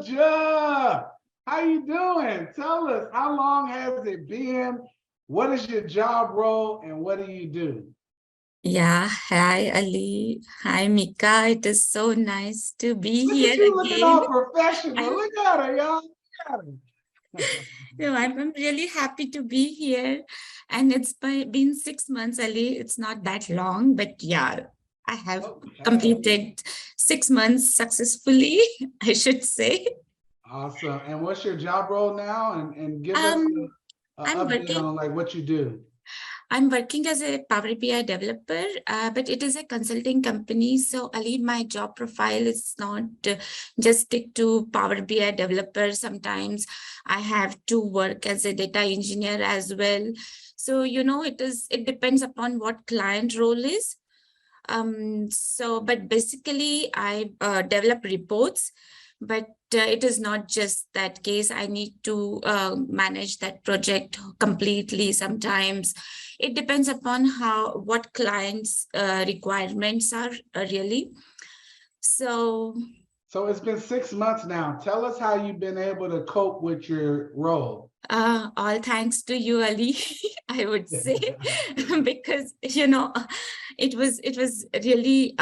Georgia. How you doing? Tell us, how long has it been? What is your job role and what do you do? Yeah, hi Ali. Hi Mika. It is so nice to be Look at here you looking again. all professional. I, Look at her, y'all. Look at her. no, I'm really happy to be here. And it's been 6 months, Ali. It's not that long, but yeah, I have Okay. completed 6 months successfully, I should say. Awesome. And what's your job role now? And give us Um, an I'm update working on like what you do. I'm working as a Power BI developer, but it is a consulting company. So, Ali, my job profile is not just stick to Power BI developer. Sometimes I have to work as a data engineer as well. So, it depends upon what client role is. But basically I develop reports, but it is not just that case. I need to manage that project completely. Sometimes it depends upon what clients requirements are really. So So it's been 6 months now. Tell us how you've been able to cope with your role. all thanks to you, Ali, I would say, because it was really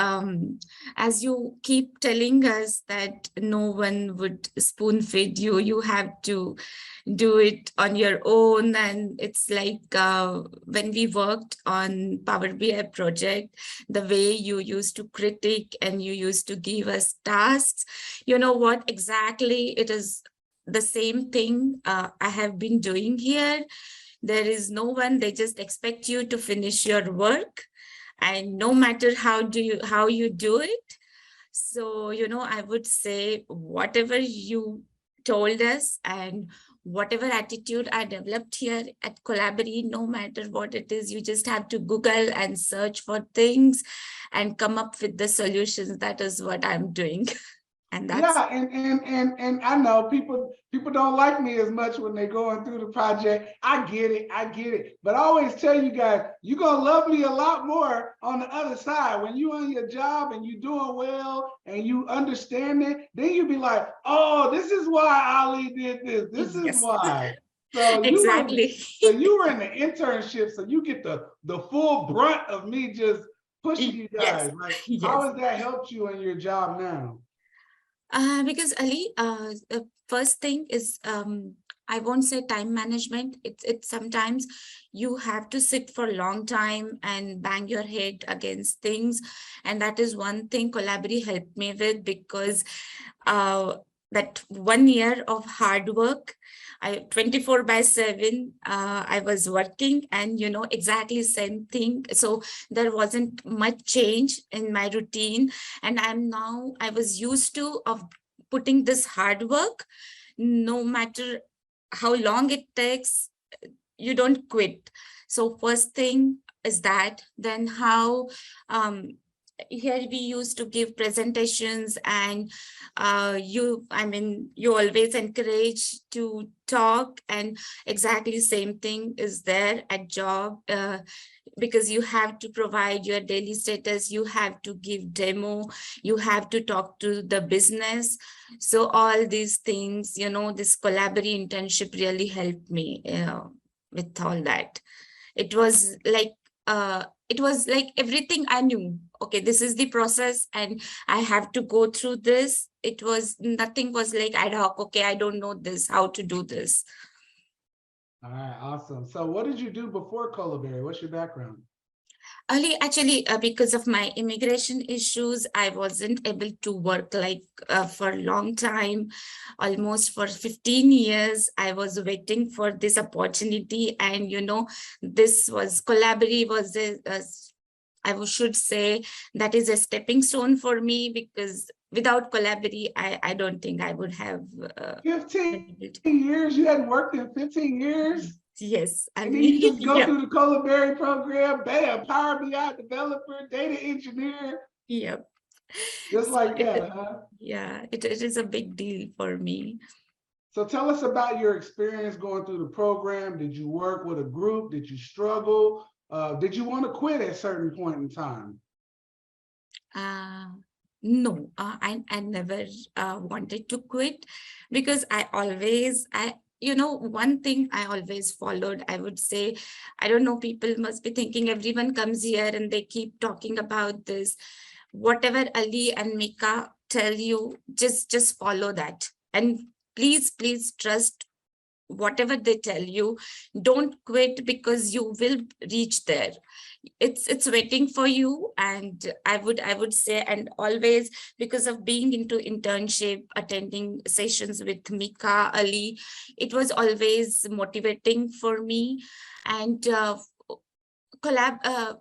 as you keep telling us that no one would spoon feed you. You have to do it on your own, and it's like when we worked on Power BI project, the way you used to critique and you used to give us tasks. You know what exactly it is, the same thing I have been doing here. There is no one, they just expect you to finish your work, and no matter how you do it. So, I would say whatever you told us and whatever attitude I developed here at Colaberry, no matter what it is, you just have to Google and search for things and come up with the solutions. That is what I'm doing. And that's Yeah, and I know people don't like me as much when they're going through the project. I get it, I get it. But I always tell you guys, you're gonna love me a lot more on the other side. When you on your job and you doing well and you understand it, then you be like, oh, this is why Ali did this. This is yes, why. So you were exactly. so you were in the internship, so you get the full brunt of me just pushing you Yes, guys. Like, how yes. has that helped you in your job now? Because Ali, the first thing is I won't say time management. It's sometimes you have to sit for a long time and bang your head against things, and that is one thing Collaborate helped me with, because uh, that 1 year of hard work, I 24/7 I was working, and exactly same thing. So there wasn't much change in my routine, and I was used to of putting this hard work, no matter how long it takes, you don't quit. So first thing is that. Then how um here we used to give presentations, and you always encourage to talk, and exactly same thing is there at job, because you have to provide your daily status, you have to give demo, you have to talk to the business. So all these things, this Collaborate internship really helped me with all that. It was like everything I knew. Okay, this is the process, and I have to go through this. It was nothing was like ad hoc. Okay, I don't know this, how to do this. All right, awesome. So what did you do before Colaberry? What's your background? Early, actually, because of my immigration issues, I wasn't able to work for a long time, almost for 15 years. I was waiting for this opportunity, and this was Collaborate was I should say that is a stepping stone for me, because without Collaborate, I don't think I would have 15 been able to. years? You hadn't worked in 15 years? Yes, And then you Ali. just go Yeah, through the Colaberry program, bam, Power BI developer, data engineer, yeah. just So like that, huh? yeah, it is a big deal for me. So tell us about your experience going through the program. Did you work with a group? Did you struggle? Did you want to quit at a certain point in time? Uh, No, I never wanted to quit, because one thing I always followed, I would say, I don't know, people must be thinking everyone comes here and they keep talking about this. Whatever Ali and Mika tell you, just follow that. And please trust whatever they tell you. Don't quit, because you will reach there. It's waiting for you. And I would say, and always, because of being into internship, attending sessions with Mika, Ali, it was always motivating for me. And collab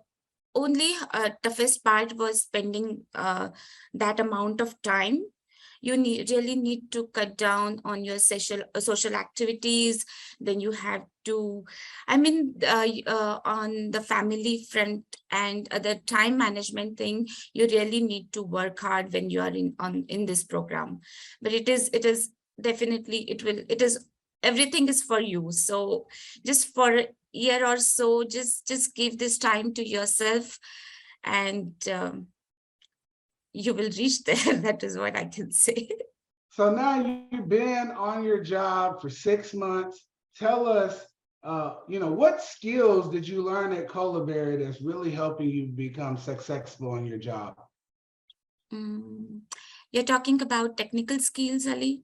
only toughest part was spending that amount of time. You really need to cut down on your social activities. Then you have to, on the family front and other time management thing, you really need to work hard when you are in this program. But it is definitely, it is, everything is for you. So just for a year or so, just give this time to yourself, and you will reach there. That is what I can say. So now you've been on your job for 6 months. Tell us, what skills did you learn at Colaberry that's really helping you become successful in your job? You're talking about technical skills, Ali?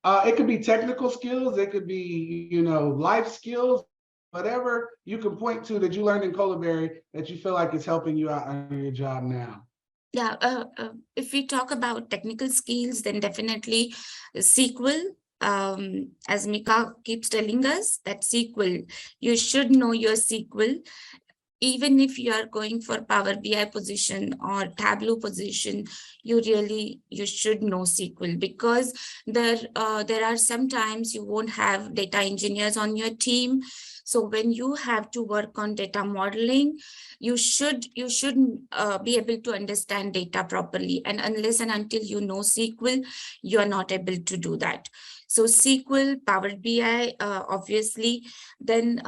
It could be technical skills. It could be, life skills, whatever you can point to that you learned in Colaberry that you feel like is helping you out on your job now. Yeah, if we talk about technical skills, then definitely SQL. As Mika keeps telling us, that SQL, you should know your SQL. Even if you are going for Power BI position or Tableau position, you should know SQL, because there are sometimes you won't have data engineers on your team. So when you have to work on data modeling, you should be able to understand data properly. And unless and until you know SQL, you are not able to do that. So SQL, Power BI, obviously. Then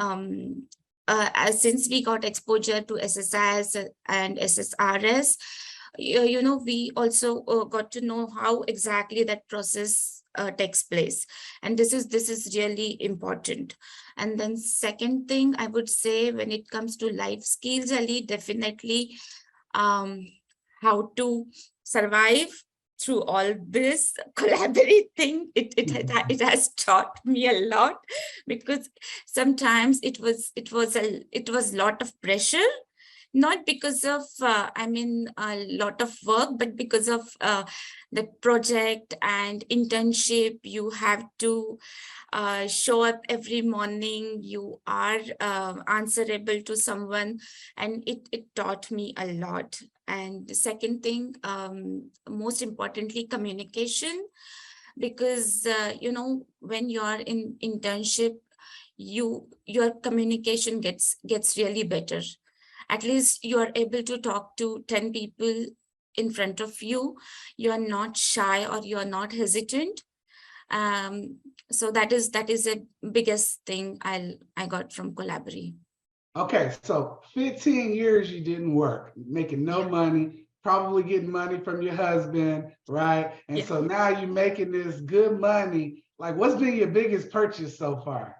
since we got exposure to SSIS and SSRS, we also got to know how exactly that process takes place. And this is really important. And then second thing I would say, when it comes to life skills, Ali, definitely how to survive through all this Colaberry thing. It has taught me a lot, because sometimes it was a lot of pressure, not because of a lot of work, but because of the project and internship. You have to show up every morning. You are answerable to someone, and it taught me a lot. And the second thing, most importantly, communication, because when you are in internship, your communication gets really better. At least you are able to talk to 10 people in front of you. You are not shy, or you are not hesitant. So that is a biggest thing I got from Colaberry. Okay, so 15 years you didn't work, making no money, probably getting money from your husband, right? And so now you're making this good money. Like, what's been your biggest purchase so far?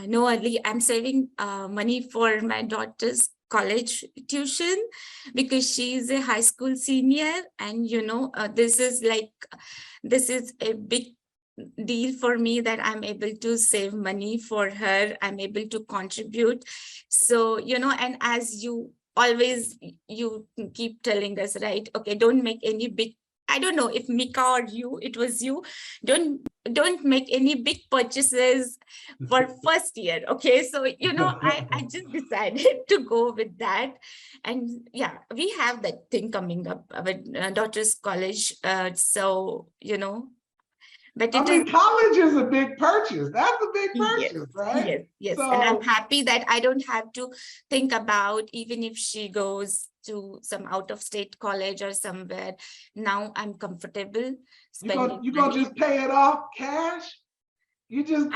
No, Ali, I'm saving money for my daughter's college tuition, because she's a high school senior. And this is a big deal for me, that I'm able to save money for her. I'm able to contribute. So and as you always, you keep telling us, right? Okay, don't make any big, I don't know if Mika or you, it was you, don't make any big purchases for first year. Okay, so I just decided to go with that. And yeah, we have that thing coming up with daughter's college. So but college is a big purchase. That's a big purchase, right? Yes. So, and I'm happy that I don't have to think about, even if she goes to some out-of-state college or somewhere. Now I'm comfortable spending. You gonna just pay it off cash? You just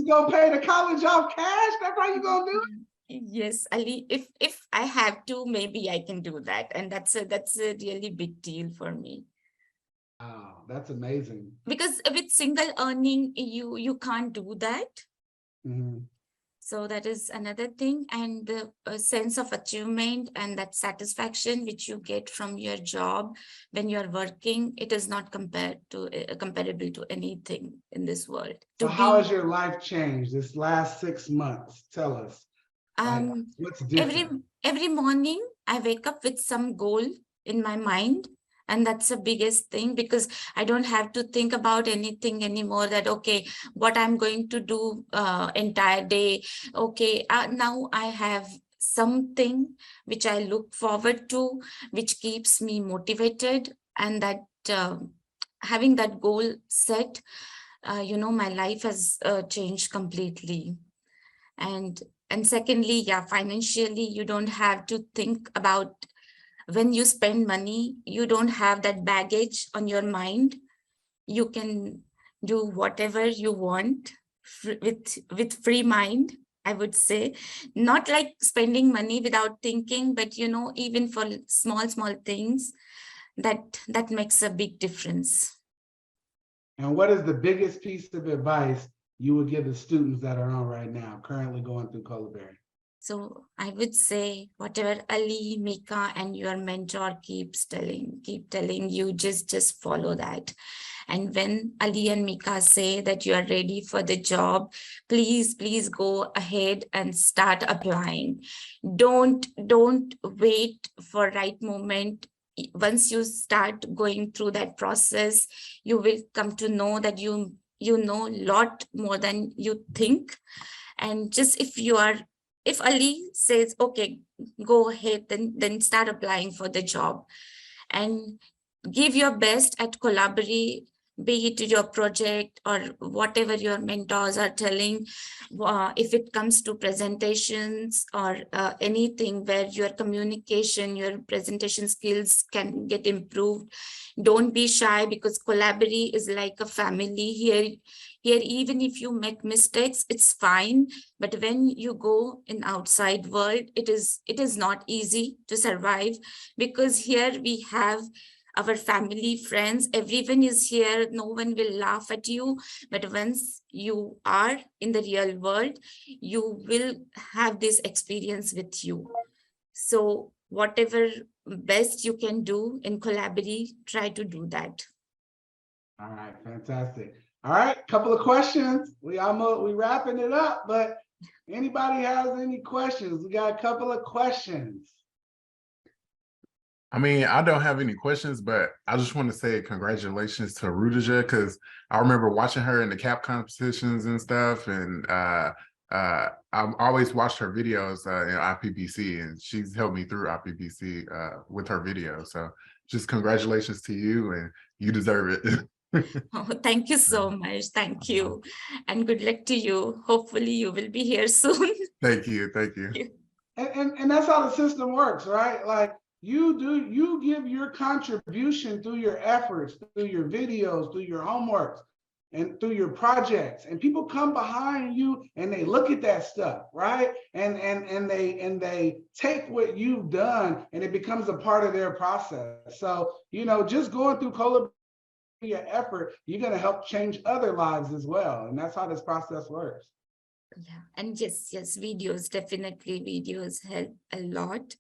gonna pay the college off cash? That's how you gonna do it? Yes, Ali, if I have to, maybe I can do that. And that's a really big deal for me. Wow, that's amazing. Because with single earning, you can't do that. Mhm. So that is another thing. And the sense of achievement and that satisfaction which you get from your job when you're working, it is not comparable to anything in this world. So To how be has your life changed this last 6 months? Tell us, like, um what's every different? every morning I wake up with some goal in my mind, and that's the biggest thing, because I don't have to think about anything anymore, that okay, what I'm going to do entire day. Okay, now I have something which I look forward to, which keeps me motivated. And that having that goal set, my life has changed completely. And secondly, yeah, financially, you don't have to think about, when you spend money, you don't have that baggage on your mind. You can do whatever you want with free mind, I would say. Not like spending money without thinking, but even for small things, that makes a big difference. And what is the biggest piece of advice you would give the students that are on right now, currently going through Colaberry? So I would say, whatever Ali, Mika, and your mentor keep telling you, just follow that. And when Ali and Mika say that you are ready for the job, please go ahead and start applying. Don't wait for right moment. Once you start going through that process, you will come to know that you know a lot more than you think. And just if Ali says, okay, go ahead, then start applying for the job, and give your best at Colaberry, be it your project or whatever your mentors are telling. If it comes to presentations or anything where your communication, your presentation skills can get improved, don't be shy, because Colaberry is like a family here. Here, even if you make mistakes, it's fine. But when you go in outside world, it is not easy to survive, because here we have our family, friends, everyone is here. No one will laugh at you. But once you are in the real world, you will have this experience with you. So whatever best you can do in Colaberry, try to do that. All right, fantastic. All right, couple of questions. We wrapping it up, but anybody has any questions? We got a couple of questions. I mean, I don't have any questions, but I just want to say congratulations to Rudaja, because I remember watching her in the cap competitions and stuff, and I've always watched her videos in IPPC, and she's helped me through IPPC with her videos. So just congratulations to you, and you deserve it. Oh, thank you so much. Thank you. And good luck to you. Hopefully you will be here soon. Thank you. Thank you. And that's how the system works, right? Like you give your contribution through your efforts, through your videos, through your homework, and through your projects, and people come behind you and they look at that stuff, right? And they take what you've done and it becomes a part of their process. So just going through Colaberry, your effort, you're going to help change other lives as well, and that's how this process works. Yeah, and yes, videos, definitely videos help a lot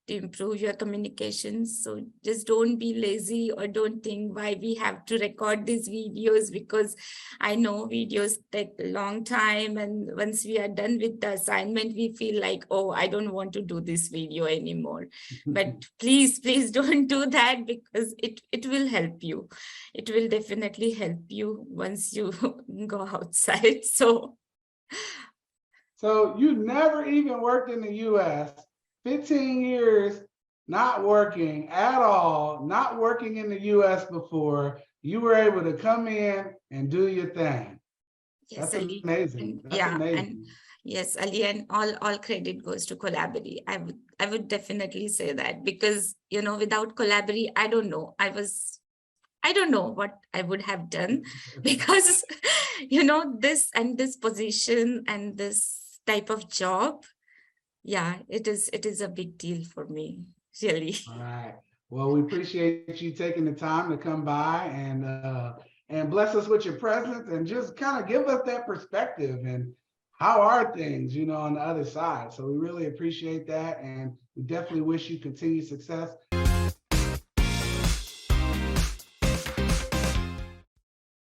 to improve your communications. So just don't be lazy, or don't think why we have to record these videos, because I know videos take a long time, and once we are done with the assignment, we feel like, oh, I don't want to do this video anymore. But please don't do that, because it will help you. It will definitely help you once you go outside. So you never even worked in the US, 15 years not working at all, not working in the US before. You were able to come in and do your thing. Yes, That's Ali. amazing. That's amazing. And yes, Ali, and all credit goes to Colaberry. I would definitely say that, because without Colaberry, I don't know. I don't know what I would have done, because this position and this type of job, yeah, it is a big deal for me, really. All right. Well, we appreciate you taking the time to come by and bless us with your presence and just kind of give us that perspective and how are things, you know, on the other side. So we really appreciate that, and we definitely wish you continued success.